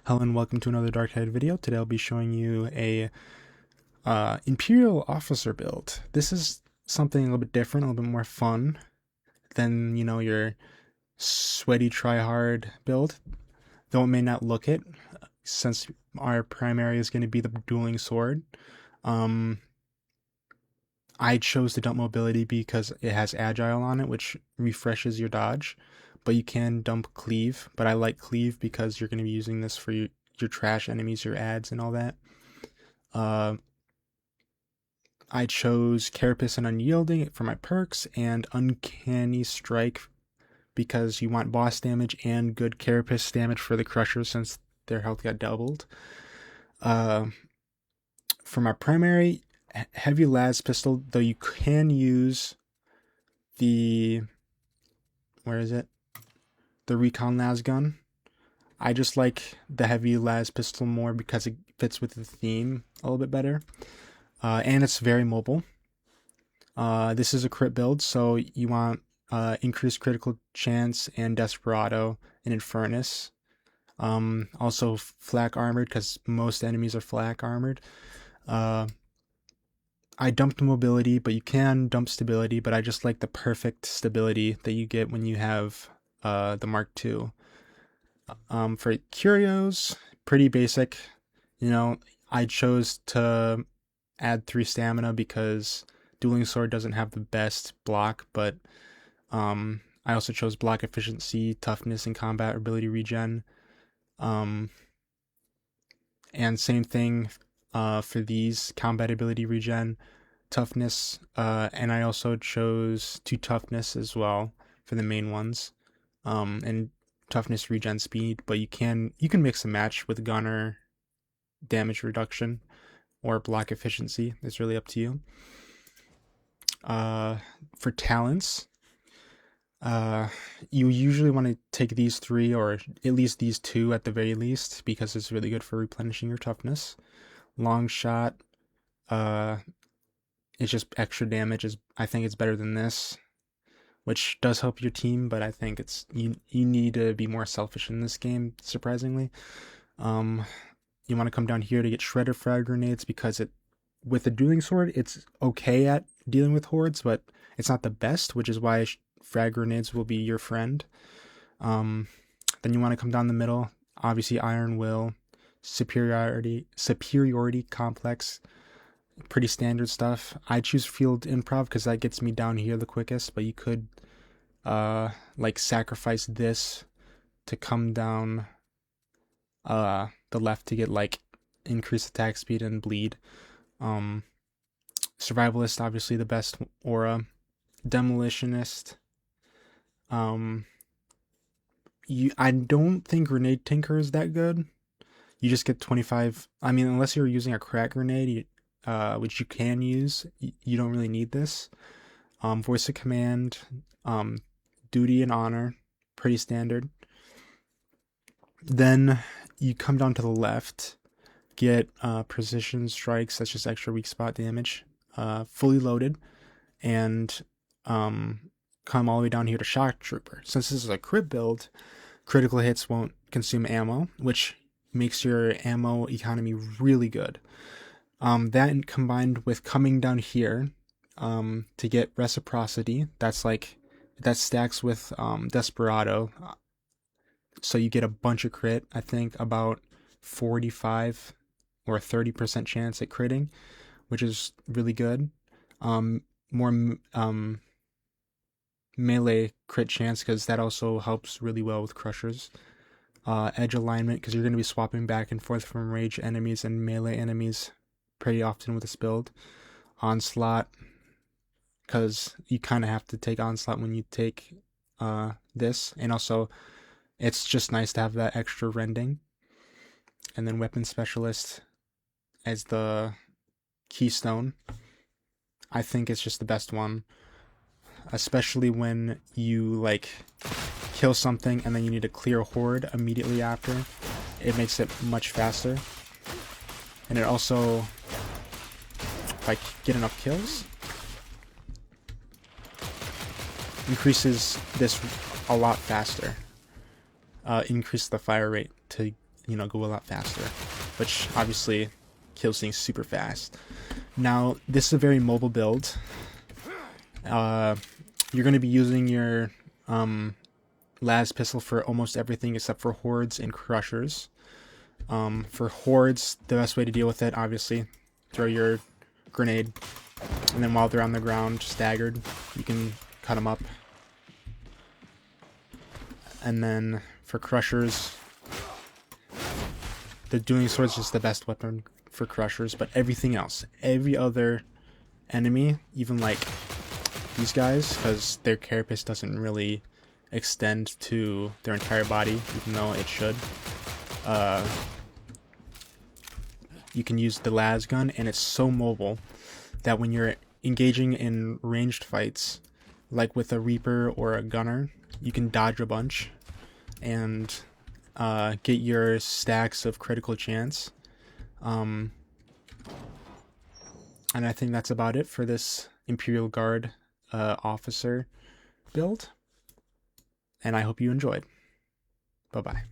Hello and welcome to another Dark Tide video. Today I'll be showing you a Imperial officer build. This is something a little bit different, a little bit more fun than, your sweaty try-hard build, though it may not look it, since our primary is going to be the dueling sword. I chose to dump mobility because it has agile on it, which refreshes your dodge, but you can dump cleave, but I like cleave because you're going to be using this for your trash enemies, your ads, and all that. I chose Carapace and Unyielding for my perks, and Uncanny Strike because you want boss damage and good Carapace damage for the Crushers since their health got doubled. For my primary, Heavy Las Pistol, though you can use the... where is it? The Recon Las Gun. I just like the Heavy Las Pistol more because it fits with the theme a little bit better. And it's very mobile. This is a crit build, so you want increased critical chance and Desperado and Infernus. Also flak armored because most enemies are flak armored. I dumped mobility, but you can dump stability, but I just like the perfect stability that you get when you have the Mark II. For Curios, pretty basic. I chose to add 3 stamina because Dueling Sword doesn't have the best block, but I also chose block efficiency, toughness, and combat ability regen. And same thing for these, combat ability regen, toughness, and I also chose 2 toughness as well for the main ones. And toughness regen speed, but you can mix and match with gunner damage reduction or block efficiency. It's really up to you. For talents, you usually want to take these 3 or at least these 2 at the very least because it's really good for replenishing your toughness. Long shot, it's just extra damage. I think it's better than this, which does help your team, but I think it's you need to be more selfish in this game, surprisingly. You want to come down here to get Shredder Frag Grenades because with the Dueling Sword, it's okay at dealing with hordes, but it's not the best, which is why Frag Grenades will be your friend. Then you want to come down the middle, obviously Iron Will, Superiority Complex, pretty standard stuff. I choose Field Improv because that gets me down here the quickest, but you could sacrifice this to come down the left to get increased attack speed and bleed. Survivalist, obviously the best aura. Demolitionist. I don't think Grenade Tinker is that good. You just get 25. I mean, unless you're using a crack grenade, which you can use, you don't really need this. Voice of Command, Duty and Honor, pretty standard. Then you come down to the left, get precision strikes, that's just extra weak spot damage, fully loaded, and come all the way down here to Shock Trooper. Since this is a crit build, critical hits won't consume ammo, which makes your ammo economy really good. That combined with coming down here to get Reciprocity, that stacks with Desperado, so you get a bunch of crit. I think about 45 or 30% chance at critting, which is really good. More melee crit chance because that also helps really well with Crushers. Edge alignment because you're going to be swapping back and forth from rage enemies and melee enemies pretty often with this build. Onslaught because you kind of have to take Onslaught when you take this, and also it's just nice to have that extra rending. And then Weapon Specialist as the keystone. I think it's just the best one, especially when you kill something and then you need to clear a horde immediately after. It makes it much faster, and it also, if I get enough kills, increases this a lot faster. Increase the fire rate to go a lot faster, which obviously kills things super fast. Now, this is a very mobile build. You're going to be using your las pistol for almost everything except for hordes and crushers. For hordes, the best way to deal with it, obviously, throw your grenade, and then while they're on the ground, staggered, you can cut them up. And then for crushers, the dueling sword is just the best weapon for crushers, but everything else, every other enemy, even like these guys, because their carapace doesn't really extend to their entire body, even though it should. You can use the las gun, and it's so mobile that when you're engaging in ranged fights, like with a Reaper or a Gunner, you can dodge a bunch and get your stacks of critical chance. And I think that's about it for this Imperial Guard officer build. And I hope you enjoyed. Bye-bye.